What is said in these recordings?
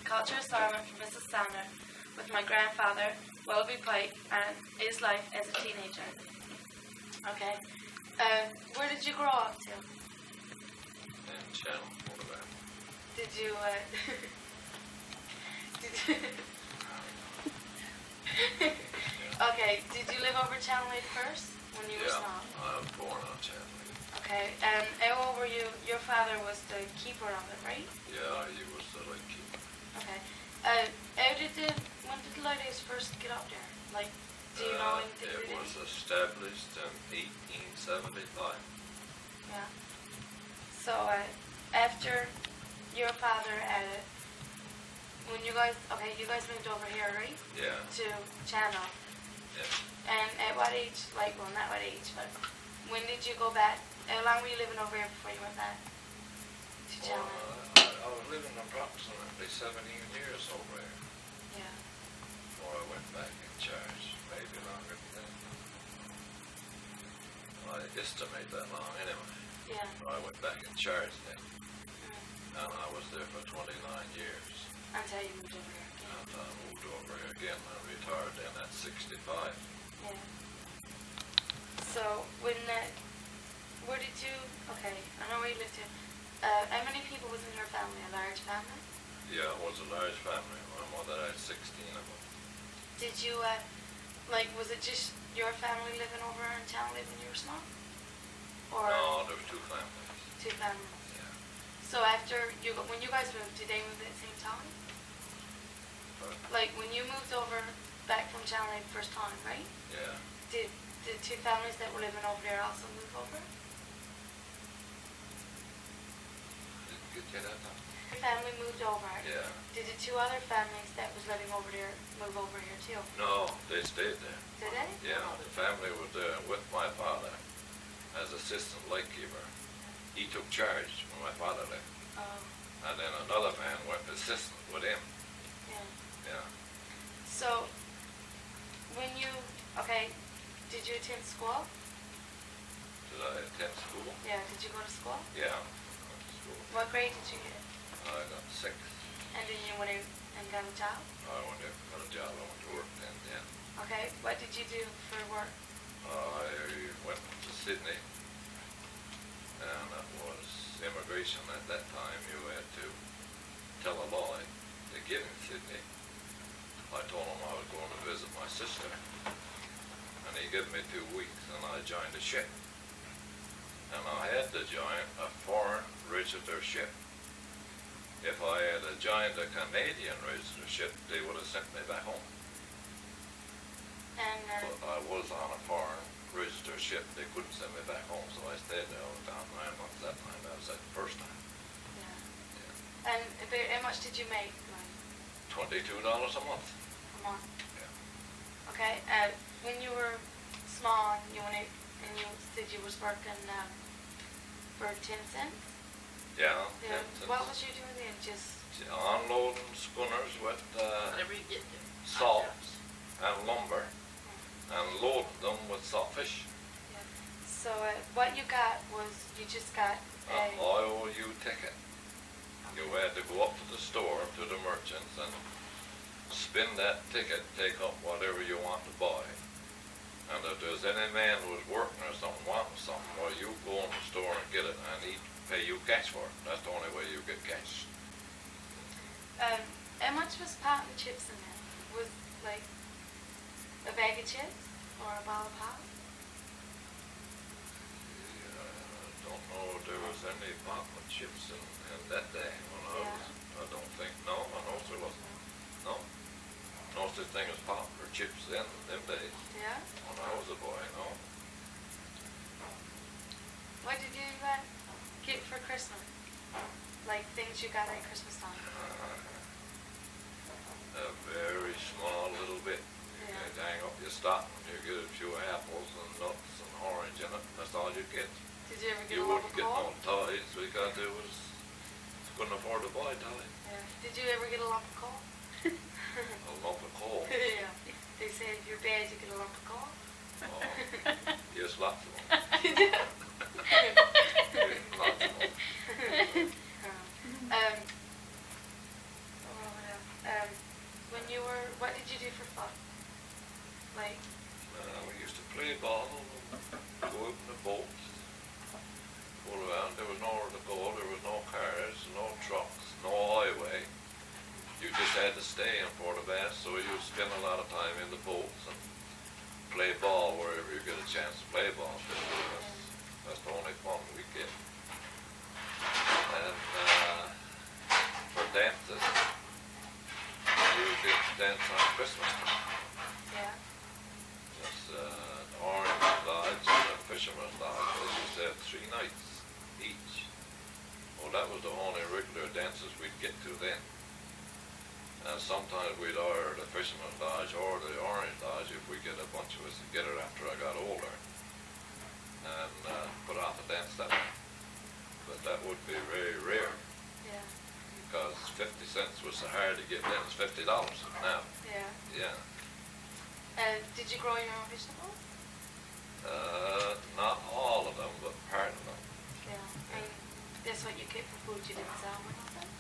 cultural assignment for Mrs. Sander with my grandfather, Willoughby Pike, and his life as a teenager. Okay. Where did you grow up to? In Channel, what about? Did you, Okay, did you live over Channel first when you were small? Yeah, I was born on Channel. Okay, and how old were you? Your father was the keeper of it, right? Yeah, he was the keeper. Okay. When did the Lighthouse first get up there? Like, do you know anything? It was established in 1875. Yeah. So, after your father when you guys moved over here, right? Yeah. To Channel. Yeah. And at what age, well, not what age, but when did you go back? How long were you living over here before you went back to Channel? I was living approximately 17 years over here. Yeah. Before I went back in charge, maybe longer than that. I estimate that long anyway. Yeah. I went back in charge then. Mm. And I was there for 29 years. Until you moved over here again. Until I moved over here again. I retired then at 65. Yeah. So, where did you, okay, I know where you lived here. How many people was in your family? A large family? Yeah, it was a large family. My mother had 16 of them. Did you, was it just your family living over in Channel when you were small? Or No, there were two families. Two families. Yeah. So when you guys moved, did they move at the same time? But, Like, when you moved over back from Channel the first time, right? yeah. Did the two families that were living over there also move over? Didn't get you that time? Your family moved over. Yeah. Did the two other families that was living over there move over here too? No, they stayed there. Did they? Yeah, the family was there with my father as assistant lightkeeper. He took charge when my father left. Oh, And then another man went assistant with him. yeah. Yeah. So, did you attend school? Did I attend school? Yeah, did you go to school? Yeah. I went to school. What grade did you get? I got 6. And then you went out and got a job? I went there, got a job. I went to work then. Okay, what did you do for work? I went to Sydney. And that was immigration at that time. You had to tell a lie to get in Sydney. I told him I was going to visit my sister. And he gave me 2 weeks, and I joined a ship. And I had to join a foreign registered ship. If I had joined a Canadian registered ship, they would have sent me back home. And But I was on a foreign registered ship. They couldn't send me back home, so I stayed there all the time. 9 months that time. That was that first time. yeah. And how much did you make? Like $22 a month. a month? Yeah. Okay. When you were small, you went out and you said you was working for 10 cents. Yeah. Yeah. 10 cents. What was you doing then? Just Unloading schooners with Whatever you get there. salt and lumber and loading them with saltfish. yeah. So what you got was you just got An IOU ticket. You had to go up to the store, to the merchants, and spin that ticket, take up whatever you want to buy. And if there's any man who was working or something, wanting something, well, you go in the store and get it, and he'd pay you cash for it. That's the only way you get cash. how much was pot and chips in there? Was like a bag of chips or a bottle of pop? I don't know if there was any pop and chips in that day when I don't think, no, I know there wasn't. No. No such thing as pop or chips in them days. Yeah. When I was a boy, no. What did you get for Christmas? Like things you got at Christmas time? A very small little bit. You Yeah. can hang up your stocking, you get a few apples and nuts and orange in it. That's all you get. Did you ever get You a lump wouldn't of get coal? no toys. We got there was couldn't afford to buy toys. Yeah. Did you ever get a lump of coal? A lump of coal. Yeah. They say if you're bad, you get a lump of coal. Oh, yes, lots of them. Yeah. Lots of them. Oh, what else? what did you do for fun? Like, We used to play ball, go out in the boats, go around. There was nowhere to go. There was no cars, no trucks, no highway. You just had to stay in Port of Basques, so you spend a lot of time in the boats and play ball wherever you get a chance to play ball. That's the only fun we get. And for dances, you get to dance on Christmas time. yeah. That's the Orange Lodge and the Fisherman's Lodge. They used to have 3 nights each. Well, that was the only regular dances we'd get to then. And sometimes we'd order the Fisherman's Lodge or the Orange Lodge if we get a bunch of us together after I got older. And put on the dance that way. But that would be very rare. Yeah. Because 50 cents was so hard to get then. It's $50 now. Yeah. Yeah. And did you grow your own vegetables? Not all of them, but part of them. Yeah. And that's what you keep for food. You didn't sell them or nothing?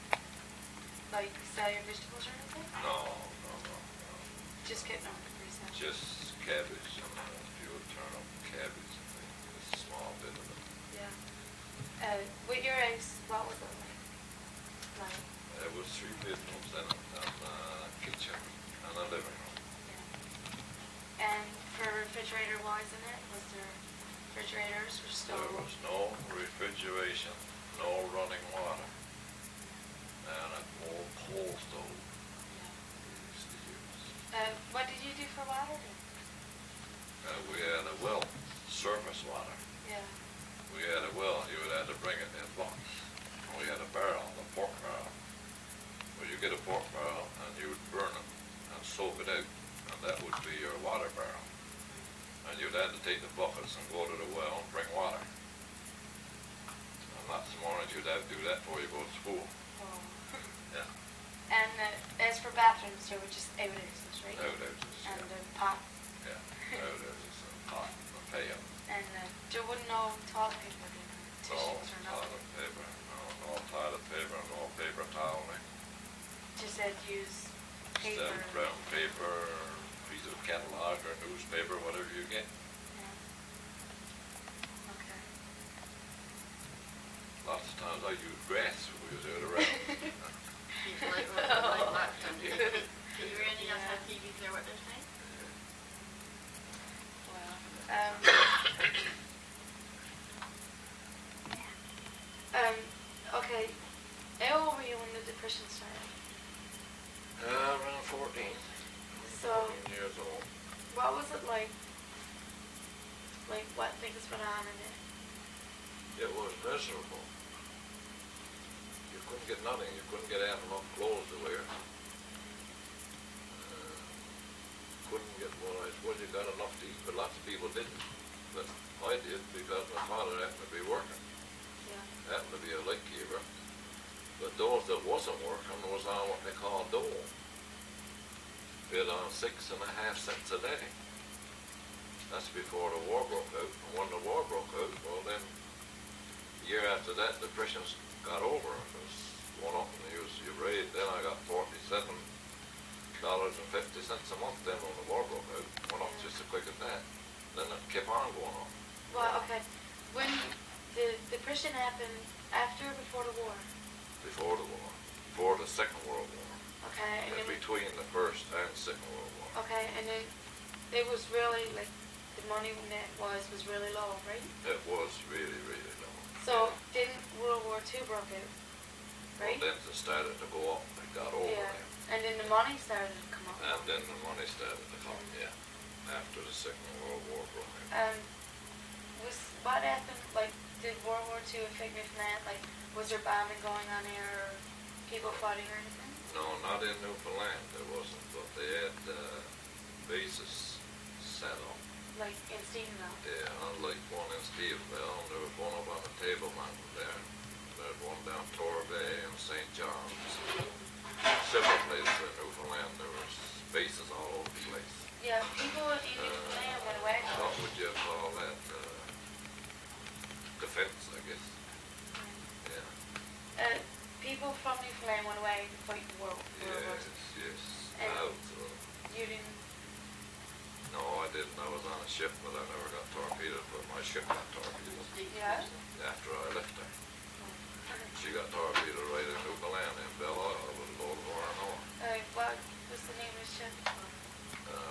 Like sell your vegetables or anything? No. Just keep them for yourself. Just cabbage and a few turnip, cabbage, and a small bit of it. Yeah. With your eggs, what was it like? Like, There was 3 bedrooms in it, and a kitchen and a living room. yeah. And for refrigerator wise in it, was there refrigerators or stove? There was no refrigeration, no running water, and a old coal stove we used to use. What did you do for water then? We had a well, surface water. Yeah. We had a well, you would have to bring it in buckets. We had a barrel, a pork barrel. Well, you get a pork barrel and you would burn it and soak it out, and that would be your water barrel. And you'd have to take the buckets and go to the well and bring water. And lots of mornings you'd have to do that before you go to school. Oh. Yeah. And as for bathrooms, there were just outhouses, right? Outhouses, And yeah. pots. Yeah, outhouses and pot and pail. And there were no toilet paper then, No tissues or nothing. toilet paper, no toilet paper, no paper toweling. Just said use paper. Instead of brown paper, piece of catalog or newspaper, whatever you get. Yeah. Okay. Lots of times I use grass when we was out around. You really just have TV clear what they're saying? Wow. Okay. How old were you when the depression started? Around 14. So, 14 years old. what was it like? Like, what things went on in it? It was miserable. You couldn't get nothing. You couldn't get out enough clothes to wear. Couldn't get, well, I suppose you got enough to eat, but lots of people didn't. But I did because my father happened to be working. Yeah. Happened to be a light keeper. But those that wasn't working was on what they call dole. Paid on 6.5 cents a day. That's before the war broke out. And when the war broke out, well then, the year after that, depression got over. It was going up in the rate. Then I got $47.50 a month then when the war broke out. Went up just as quick as that. Then it kept on going up. Well, okay. When the depression happened, after or before the war? Before the war. Before the Second World War. Okay. And And then, between the First and Second World War. okay, and then it was really, like, the money net was really low, right? It was really, really low. So, then World War II broke out, right? Well, then it started to go up. It got over Yeah. there. And then the money started to come up. And then the money started to come, yeah. After the Second World War broke out. What happened, like, did World War II affect Newfoundland? Like, was there bombing going on there, or people fighting or anything? No, not in Newfoundland, there wasn't, but they had bases set up. Like, in Stephenville? Yeah, unlike one in Steveville, there was one up on the Table Mountain there. There's one down Torbay and St. John's. Several places in Newfoundland, there was bases all over the place. Yeah, people in Newfoundland went away. What would you call that? Defense, I guess. Yeah. People from Newfoundland went away to fight the war. Yes, yes. And Out, ship, but I never got torpedoed, but my ship got torpedoed Yeah? after I left there. She got torpedoed right in Newfoundland in Belle Isle with a load of iron ore. What was the name of the ship?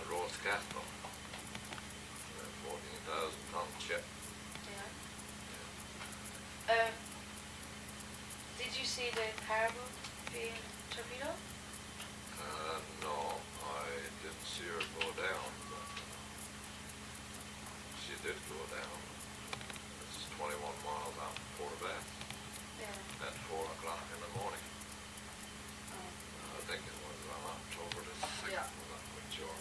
Rose Castle. 14,000-ton ship. Yeah. Did you see the caribou being torpedoed? No, I didn't see her go down, but she did go down. It's 21 miles out from Port Basques Yeah. at 4 o'clock in the morning. Oh. I think it was on October the 6th. Yeah. I'm not quite sure.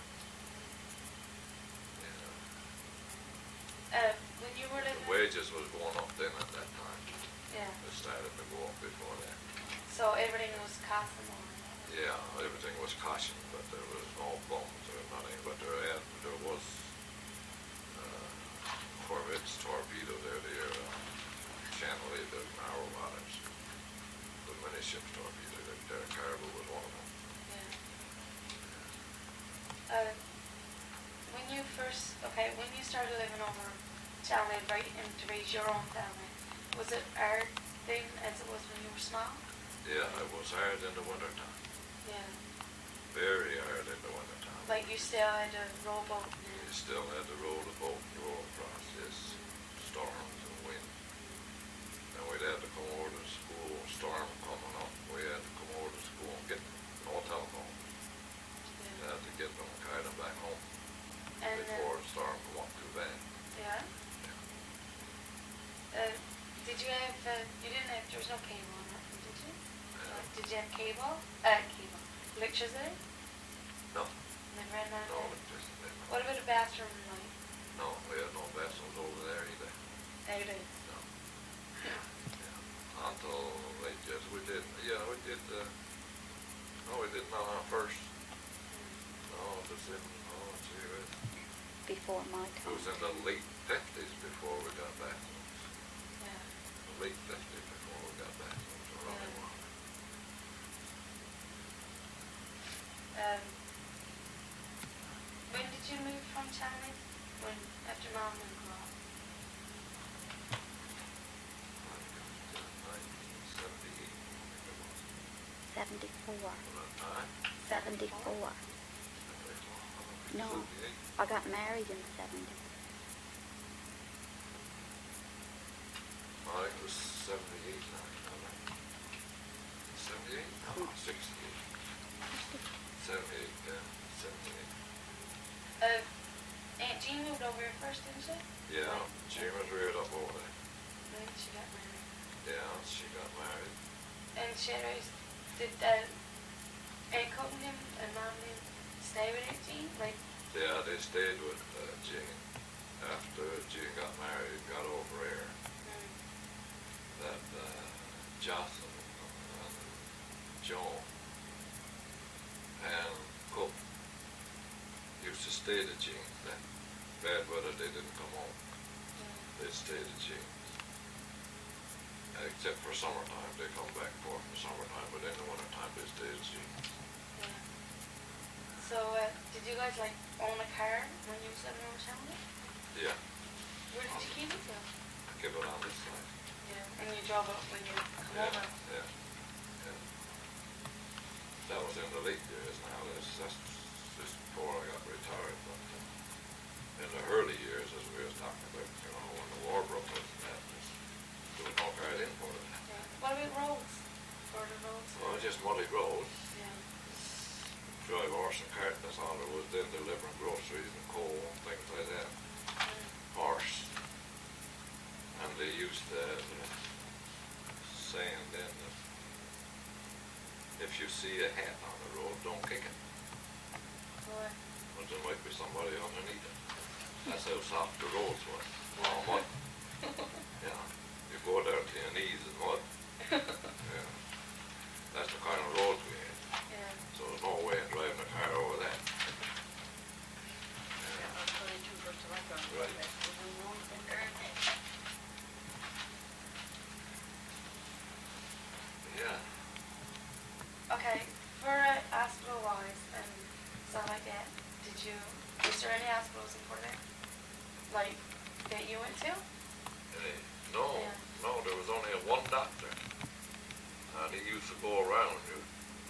When you were The living... wages was going up then at that time. Yeah. It started to go up before that. So everything was costing more. Yeah, everything was cautioned, but there was no bones or nothing. But there was corvettes torpedoed there, Channel, the narrow waters. The many ships torpedoed there. Caribou was one of them. Yeah. When you started living over Chalmette, right, and to raise your own family, was it hard then as it was when you were small? Yeah, it was hard in the winter time. Yeah. Very hard in the winter time. Like you still had a rowboat? You still had to row the boat and row across this storms and wind. And we'd have to come over to school, storm coming up. We had to come over to school and get no telephone. We had to get them and carry them back home And before the storm come up too bad. yeah. Did you have? You didn't have. There was no cable on it, did you? Did you have cable? Cable. Electricity? No, Never had that. no, just What about a bathroom? Like? no, we had no vessels over there either. They did. No. Yeah. Until late years, we did. Yeah, we did. No, we did not on first. No, it was in. Oh, gee, Before my it time. was in the late 50s before we got bathrooms. Yeah. The late 50s before we got bathrooms or running water. When did you move from China? When after Mom and Grandma? 1978, I think it was. 74. Huh? 74. No, 78. I got married in 70. I think it was 78 now. 78? No, 68. 78, yeah, 78. Aunt Jean moved over here first, didn't she? Yeah, she was reared up over there. Then she got married. Yeah, she got married. And she had raised, did Aunt Cunningham and Mom stay with Aunt Jean? Like, Yeah, they stayed with Jean. After Jean got married, got over here, that Jocelyn and Joan and Cook used to stay at Jean's then. Bad weather, they didn't come home. They stayed at Jean's. Except for summertime, they come back for summertime, but in the wintertime they stayed at Jean's. yeah. So, did you guys like own a car when you was living over Chalmette? Yeah, Where did you keep it to? I keep it on this side. Yeah. And you drove it when you come Yeah, over? yeah, yeah. That was in the late years now. That's just before I got retired. But in the early years, as we was talking about, when the war broke out and that, there was no car in for it. Yeah. What about roads? For the roads? Well, just muddy roads. Yeah. Drive horse and cart, that's all there was then, delivering groceries and coal and things like that. Horse. And they used the saying then that if you see a hat on the road, don't kick it. Boy. But there might be somebody underneath it. That's how soft the roads were. All mud. Yeah. You go down to your knees in mud. Yeah. That's the kind of roads we had. Yeah. So there's no way of driving a car over that. Yeah, I was 22 first time I got to Right. it. Was in Rome and everything. Yeah. Okay, for hospital-wise and stuff like that, is there any hospitals in Port Ed? like, that you went to? No, Yeah. no, there was only one doctor. And he used to go around.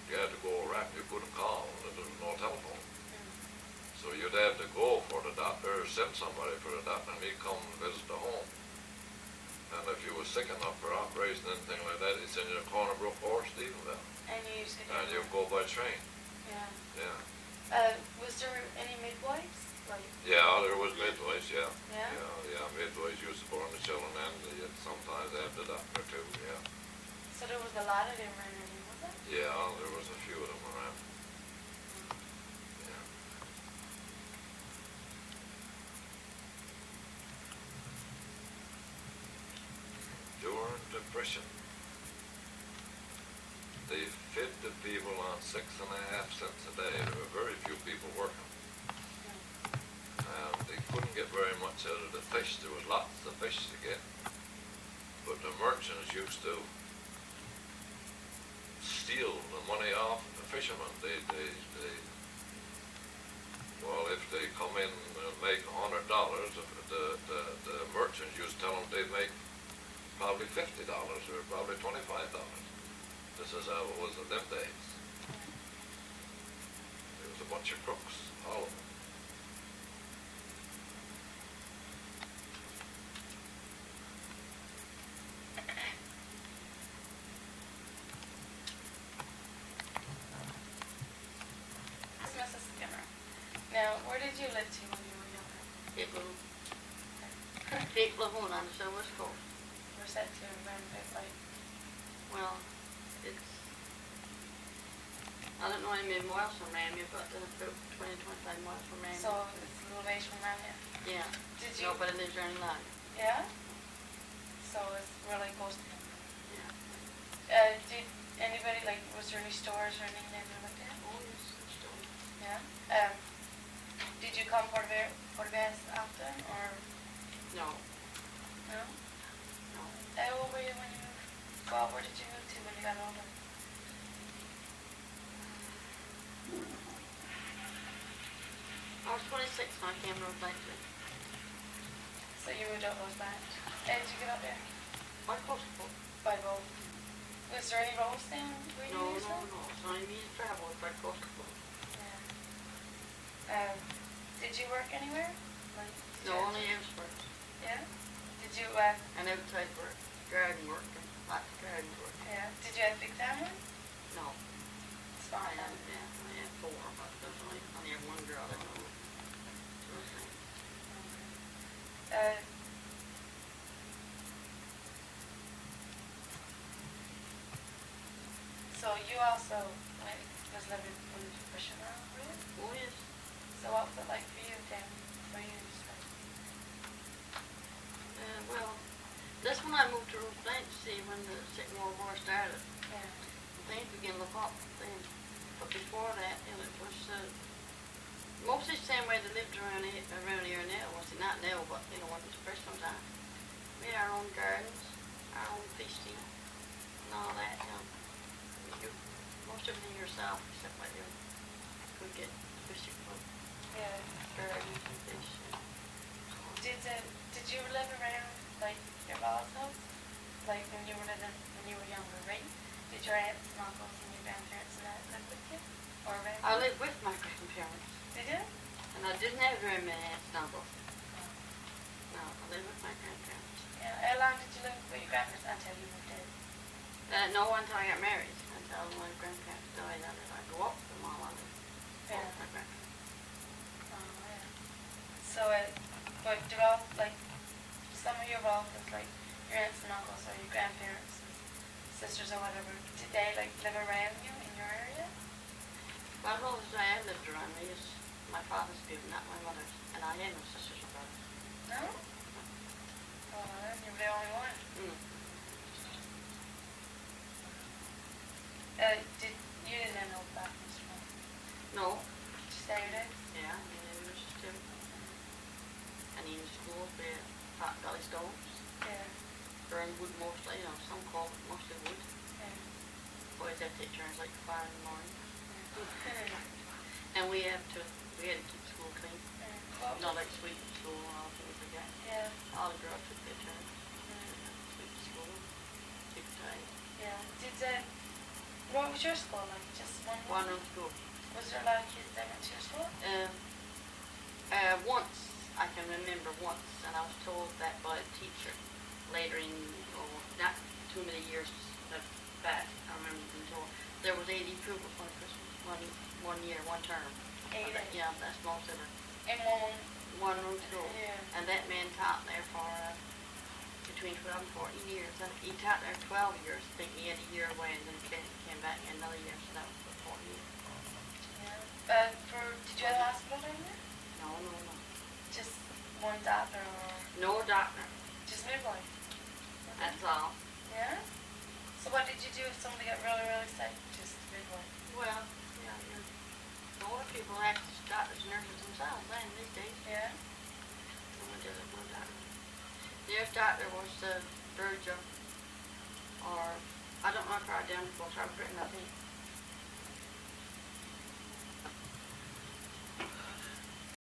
You had to go around. You couldn't call. There was no telephone. So you'd have to go for the doctor or send somebody for the doctor, and he'd come and visit the home. And if you were sick enough for operation, anything like that, he'd send you to Corner Brook or Stephenville. And you used to get And you'd go by train. Yeah. Yeah. Was there any midwives? Like, Yeah, there was midwives, yeah. Yeah? Yeah, midwives used to born the children, and they'd sometimes have the doctor too, yeah. so there was a lot of them running in, was it? Yeah, there was a few of them around. Yeah. During Depression, they fed the people on 6.5 cents a day. There were very few people working. And they couldn't get very much out of the fish. There was lots of fish to get. But the merchants used to steal the money off the fishermen. Well, if they come in and make $100, the merchants used to tell them they'd make probably $50 or probably $25. This is how it was in them days. There was a bunch of crooks, all of them. This is Mrs. Skinner. Now, where did you live to when you were younger? Cape Lahoon on the Silver's Coast. Where's that to? Around a bit, like, Well, it's, I don't know how many miles from Ramsey, but about 20-25 miles from Ramsey. so it's a little ways from around here. Yeah. Did you? Nobody lives around the line. Yeah? So it's really close to him. Yeah. Did anybody, like, was there any stores or anything there like that? Oh, yes, it's still. Yeah? Did you come Port Basques often, or No, no? no. How old were you when you moved? Well, where did you move to when you got older? I was 26 when I came to Lighthouse. So you moved out those back. How did you get up there? My coastal. By boat. Was there any roads then where you No, used no, to? no. So I need to travel by coastal. Yeah. Did you work anywhere? Like, did No, you- only housework. Yeah? Did you, And outside work. Garden work and lots of garden work. yeah, did you have a big family? No. It's I fine. had, yeah, I had 4, but there's only have one girl at home. Uh, so you also was living in Depression now, were you? Oh, yes. So what was it like for you then? For you, like, Well, this when I moved to Rosebank, see, when the Second World War started, yeah. things began to look up then. But before that, it was mostly the same way they lived around here now. Well, see, not now, but when the Depression was on. We had our own gardens, our own feasting, and all that. You do most everything yourself, except like you could get fishing for Yeah. gardens and fish. Did you live around, like, your mom's house? Like, when you were younger, right? Did your aunts and uncles and your grandparents and that live with you? Or around I you? lived with my grandparents, Did you? and I didn't have very many aunts and uncles. No, I lived with my grandparents. Yeah. How long did you live with your grandparents until you moved in? No, until I got married, until my grandparents died, I go up with them all on it. Yeah. My grandparents. Oh, yeah. So, but they're all, like, some of your relatives, like your aunts and uncles or your grandparents, sisters or whatever, did they, like, live around you in your area? My relatives I have lived around me is my father's people, not my mother's, and I have no sisters or brothers. No? Oh, then you were the only one. You didn't know about this one? No. Did you say you did? Yeah, I mean, it was just and in school, they hot gully stoves, Yeah. burn wood mostly, some coal, but mostly wood. Yeah. Boys have to take turns like 5 in the morning. Yeah. And we had to keep school clean. Yeah. What Not was- like sweet school and all things like that. Yeah. All the girls took their turn. Mm. Sweet school, big time. Yeah. What was your school like? Just one? One room school. Was there a lot of kids that went to your school? Once, I can remember once, and I was told that by a teacher later in, not too many years back, I remember being told, there was 80 pupils one Christmas, one year, one term. 80? Yeah, that's most of it. In one? One room school. Yeah. And that man taught there for between 12 and 14 years. And he taught there 12 years. I think he had a year away and then came back another year, so that was for 4 years. Yeah. Did you have a hospital down there? No. Just one doctor or No doctor. just midwife? That's all. Yeah? So what did you do if somebody got really, really sick? Just midwife? Well, yeah, the older people act as doctors and nurses themselves then these days. Yeah? No doctor. Their doctor was Virgil, or I don't know if I down before I was written, I think.